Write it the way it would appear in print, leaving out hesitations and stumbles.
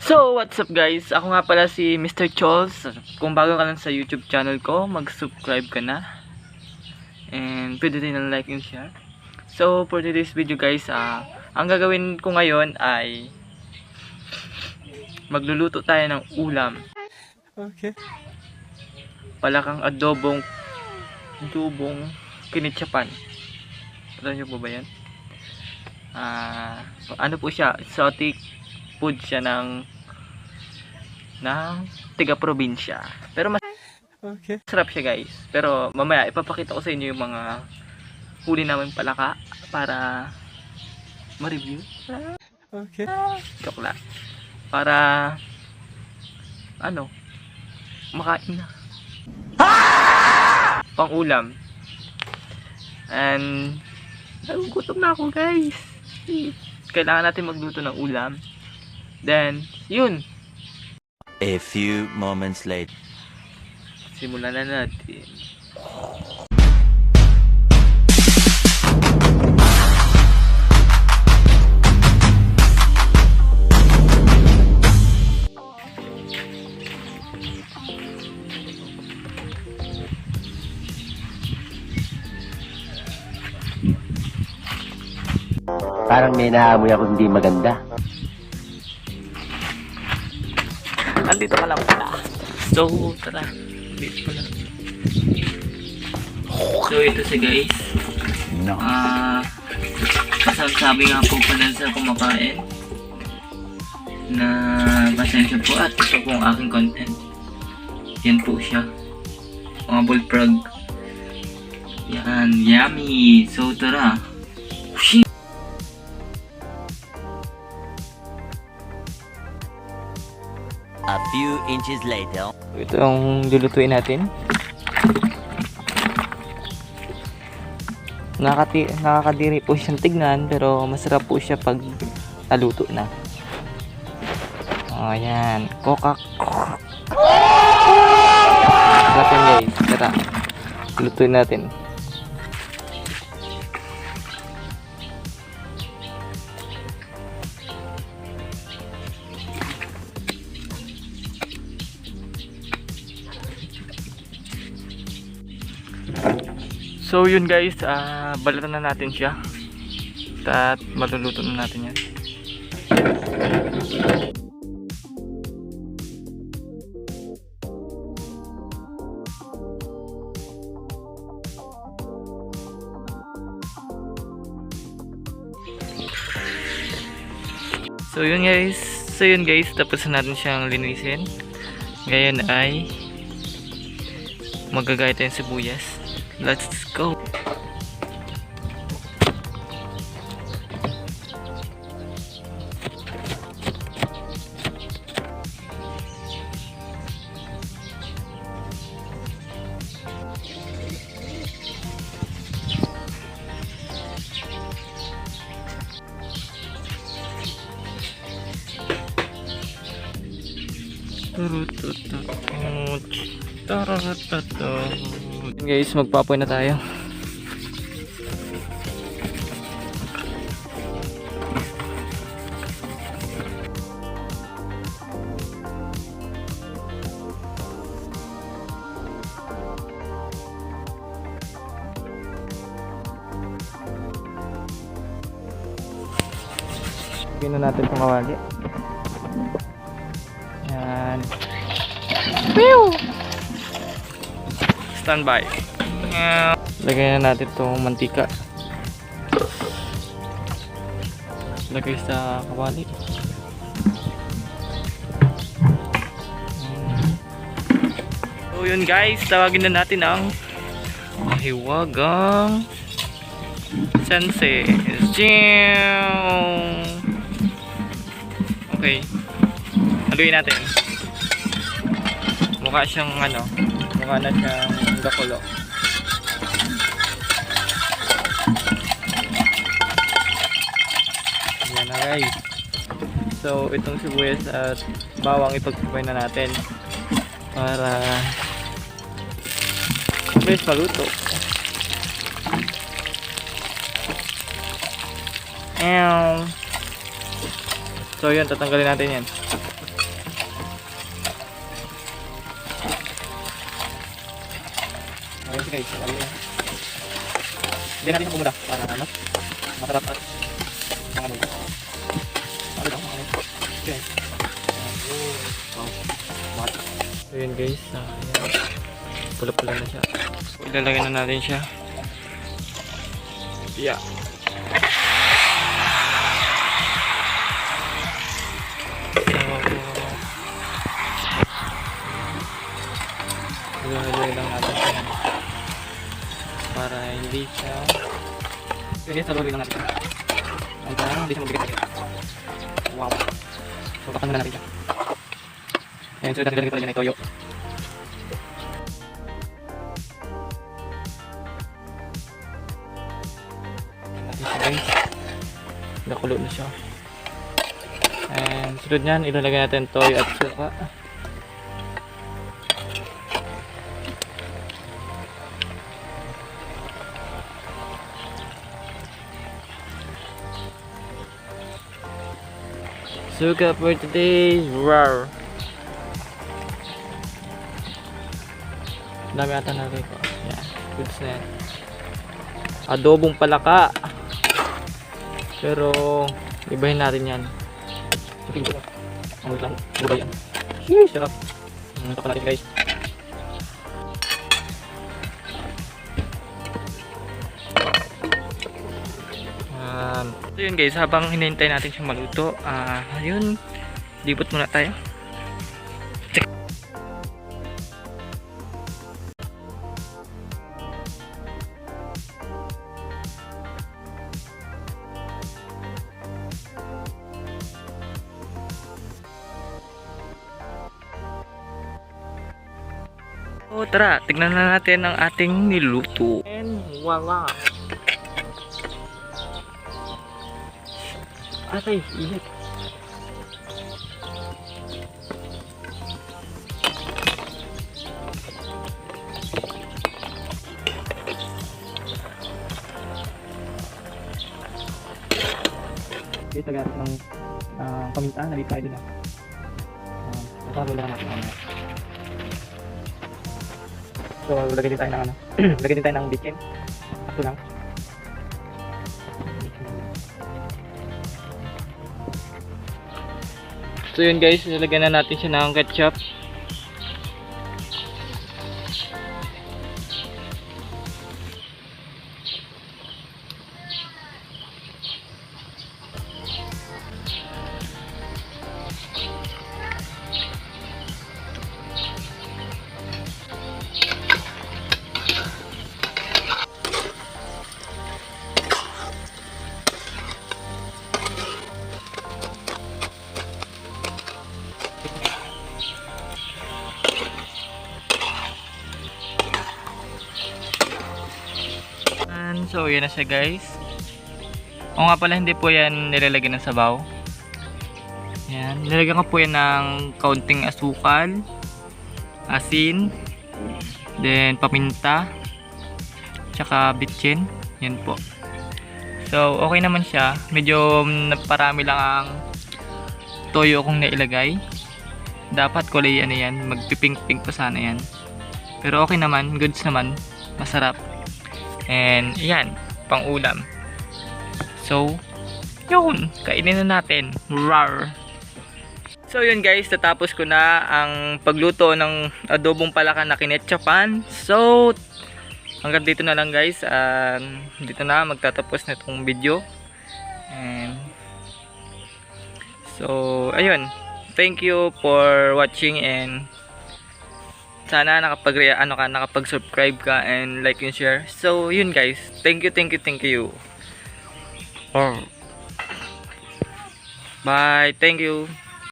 So, what's up guys? Ako nga pala si Mr. Chols. Kung bago ka lang sa YouTube channel ko, mag-subscribe ka na. And pwede din na like and share. So, for today's video guys, ang gagawin ko ngayon ay magluluto tayo ng ulam. Okay. Palakang adobong kinitsapan. Alam niyo po ba yan? Ano po siya? Exotic food siya ng tiga-probinsya. Pero mas Okay. sarap siya guys. Pero mamaya ipapakita ko sa inyo yung mga huli namin palaka para ma-review. Okay. Joke lang. Para makain na. Pang ulam. And nagugutom na ako guys. Kailangan natin magluto ng ulam. Then, yun. A few moments later. Simulan na natin. Parang may naamoy ako hindi maganda. Andito ka lang pala. So, tara. Dito pala. So, ito si guys. No. Sabi nga po pala sa kumakain na pasensya po at ito po ang aking content. Yan po siya. Mga bullfrog. Yan. Yummy. So, tara. A few inches later. Ito ang lulutuin natin. Nakakadiri po siyang tignan pero masarap po siya pag naluto na. Ayan. Sarap yan guys. Tara. Lutuin natin. So yun guys, balatan na natin siya at maluluto na natin yan. So yun guys, tapos na natin siyang linisin. Ngayon ay magagaya tayong sibuyas. Let's go. Guys, magpapoy na tayo. Lagyan na natin itong kawali. Yan. Pew! Standby. Lagyan na natin itong mantika. Lagay sa kawali. So yun guys, tawagin na natin ang mahiwagang sensei. Okay. Haluin natin. Mukha siyang mukha na siyang gakulo. Yan na guys. So itong sibuyas at bawang ipagpapay na natin para mabilis maluto. So yun, tatanggalin natin yan. Okay guys, hindi natin siya pumula para mas masarap at ano daw, okay. So yun guys, pula-pula na siya. So, ilalagay na natin siya. Yeah. Ilalagay lang natin siya para hindi siya sige, salurin lang natin siya para hindi siya mabigat. Wow. So bakang na natin siya. Ayan, so dahil ko na dyan ay toyo. Guys, nakulo na siya. And sunod nyan, ilalagay natin toyo at suka. Suka for today, rawr. Dami ata nalagay ko. Yan, goods na yan. Adobong palaka. Pero ibahin natin yan. Sige ko lang. Ang lang, iba yan. Sarap. Ito pa natin guys. So yun guys, habang hinihintay natin siyang maluto, ayun, libot muna tayo. So tara, tignan na natin ang ating niluto. And voila! Atay, init. Dito gamit ng paminta, nalito tayo din. Natalo lang natin. So, lagay din tayo ng lagay din tayo ng bitchin. Ito lang. So yun guys, ilagyan na natin siya ng ketchup. So yan na siya guys. O nga pala, hindi po yan nilalagyan ng sabaw. Yan, nilagyan ko po yan ng kaunting asukal, asin, then paminta, tsaka bitchin. Yan po. So okay naman siya. Medyo parami lang ang toyo kong nailagay. Dapat kulay ano yan, magpipink-pink pa sana yan. Pero okay naman, goods naman, masarap. And yan, pang ulam. So yun, kainin na natin. Rawr. So yun guys, natapos ko na ang pagluto ng adobong palaka na kinetchapan. So hanggang dito na lang guys. Dito na magtatapos na itong video. And so ayun, thank you for watching, and sana nakapag-subscribe ka and like and share. So yun guys, thank you. Bye, thank you.